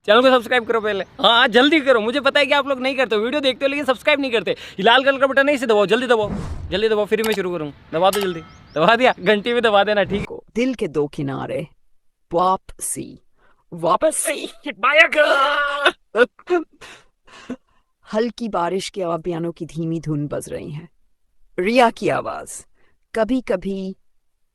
Channel को subscribe करो पहले। हाँ जल्दी करो, मुझे पता है कि आप लोग नहीं करते हो, वीडियो देखते हो लेकिन सब्सक्राइब नहीं करते। ये लाल कलर का बटन है, इसे दबाओ, जल्दी दबाओ, जल्दी दबाओ, फिर मैं शुरू करूँ। दबा दो जल्दी, दबा दिया, घंटी भी दबा देना, ठीक। को दिल के दो किनारे वापसी वापसी हल्की बारिश के और पियानो की धीमी धुन बज रही है। रिया की आवाज। कभी कभी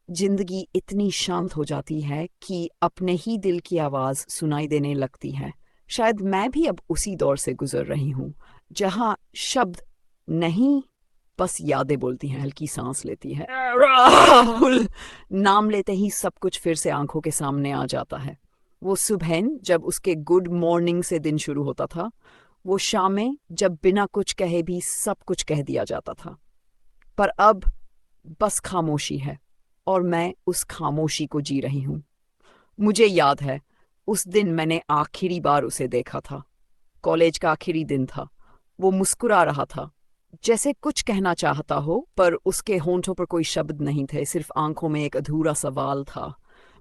जिंदगी इतनी शांत हो जाती है कि अपने ही दिल की आवाज सुनाई देने लगती है। शायद मैं भी अब उसी दौर से गुजर रही हूँ जहां शब्द नहीं, बस यादें बोलती हैं, हल्की सांस लेती है। राहुल नाम लेते ही सब कुछ फिर से आंखों के सामने आ जाता है। वो सुबह जब उसके गुड मॉर्निंग से दिन शुरू होता था, वो शामें जब बिना कुछ कहे भी सब कुछ कह दिया जाता था। पर अब बस खामोशी है और मैं उस खामोशी को जी रही हूँ। मुझे याद है उस दिन मैंने आखिरी बार उसे देखा था। कॉलेज का आखिरी दिन था। वो मुस्कुरा रहा था, जैसे कुछ कहना चाहता हो, पर उसके होंठों पर कोई शब्द नहीं थे, सिर्फ आंखों में एक अधूरा सवाल था।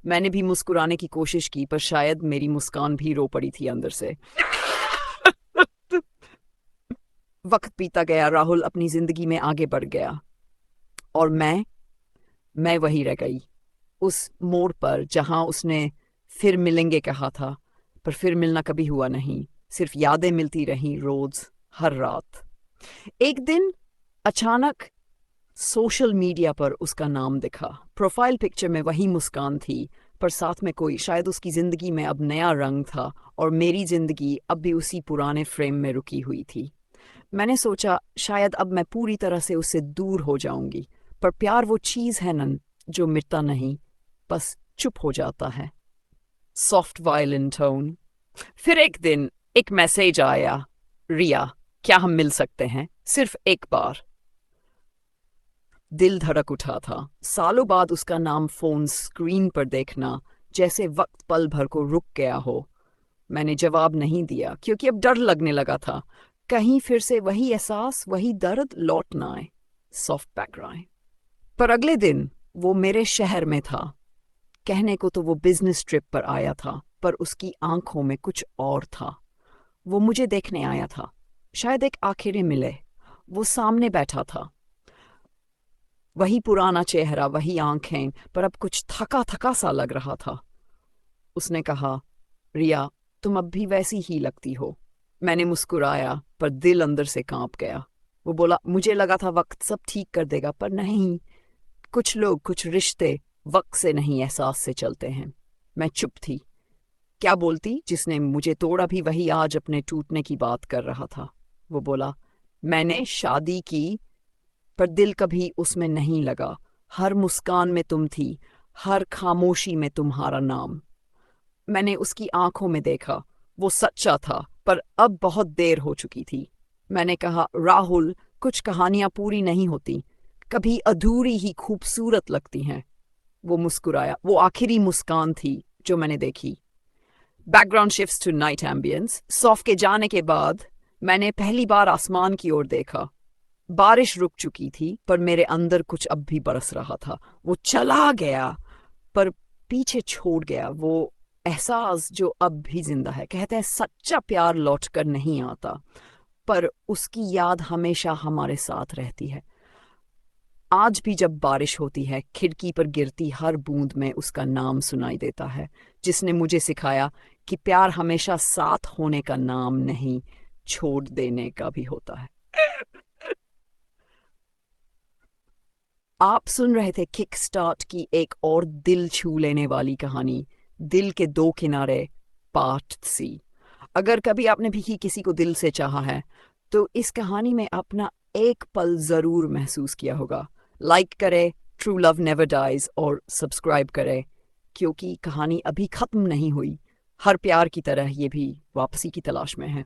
मैंने भी मुस्कुराने की कोशिश की, पर शायद मेरी मुस्कान भी रो पड़ी थी अंदर से। वक्त बीता गया, राहुल अपनी जिंदगी में आगे बढ़ गया और मैं वही रह गई, उस मोड़ पर जहां उसने फिर मिलेंगे कहा था, पर फिर मिलना कभी हुआ नहीं। सिर्फ यादें मिलती रहीं रोज, हर रात। एक दिन अचानक सोशल मीडिया पर उसका नाम दिखा। प्रोफाइल पिक्चर में वही मुस्कान थी, पर साथ में कोई, शायद उसकी जिंदगी में अब नया रंग था और मेरी जिंदगी अब भी उसी पुराने फ्रेम में रुकी हुई थी। मैंने सोचा शायद अब मैं पूरी तरह से उससे दूर हो जाऊंगी, पर प्यार वो चीज है नन जो मिटता नहीं, बस चुप हो जाता है। Soft violin tone. फिर एक दिन एक मैसेज आया, रिया क्या हम मिल सकते हैं सिर्फ एक बार। दिल धड़क उठा था। सालों बाद उसका नाम फोन स्क्रीन पर देखना, जैसे वक्त पल भर को रुक गया हो। मैंने जवाब नहीं दिया क्योंकि अब डर लगने लगा था, कहीं फिर से वही एहसास, वही दर्द लौट ना आए। Soft background. पर अगले दिन वो मेरे शहर में था। कहने को तो वो बिजनेस ट्रिप पर आया था, पर उसकी आंखों में कुछ और था। वो मुझे देखने आया था, शायद एक आखिरी मिले। वो सामने बैठा था, वही पुराना चेहरा, वही आंखें, पर अब कुछ थका थका सा लग रहा था। उसने कहा, रिया तुम अब भी वैसी ही लगती हो। मैंने मुस्कुराया, पर दिल अंदर से कांप गया। वो बोला, मुझे लगा था वक्त सब ठीक कर देगा, पर नहीं। कुछ लोग, कुछ रिश्ते वक्त से नहीं एहसास से चलते हैं। मैं चुप थी। क्या बोलती? जिसने मुझे तोड़ा भी वही आज अपने टूटने की बात कर रहा था। वो बोला, मैंने शादी की, पर दिल कभी उसमें नहीं लगा। हर मुस्कान में तुम थी, हर खामोशी में तुम्हारा नाम। मैंने उसकी आंखों में देखा, वो सच्चा था, पर अब बहुत देर हो चुकी थी। मैंने कहा, राहुल कुछ कहानियां पूरी नहीं होती, कभी अधूरी ही खूबसूरत लगती हैं। वो मुस्कुराया। वो आखिरी मुस्कान थी जो मैंने देखी। Background shifts to night ambience. सॉफ के जाने के बाद मैंने पहली बार आसमान की ओर देखा। बारिश रुक चुकी थी, पर मेरे अंदर कुछ अब भी बरस रहा था। वो चला गया, पर पीछे छोड़ गया वो एहसास जो अब भी जिंदा है। कहते हैं सच्चा प्यार लौट कर नहीं आता, पर उसकी याद हमेशा हमारे साथ रहती है। आज भी जब बारिश होती है, खिड़की पर गिरती हर बूंद में उसका नाम सुनाई देता है, जिसने मुझे सिखाया कि प्यार हमेशा साथ होने का नाम नहीं, छोड़ देने का भी होता है। आप सुन रहे थे किक स्टार्ट की एक और दिल छू लेने वाली कहानी, दिल के दो किनारे पार्ट सी। अगर कभी आपने भी किसी को दिल से चाहा है, तो इस कहानी में अपना एक पल जरूर महसूस किया होगा। लाइक करें, ट्रू लव नेवर डाइज, और सब्सक्राइब करें, क्योंकि कहानी अभी खत्म नहीं हुई। हर प्यार की तरह ये भी वापसी की तलाश में है।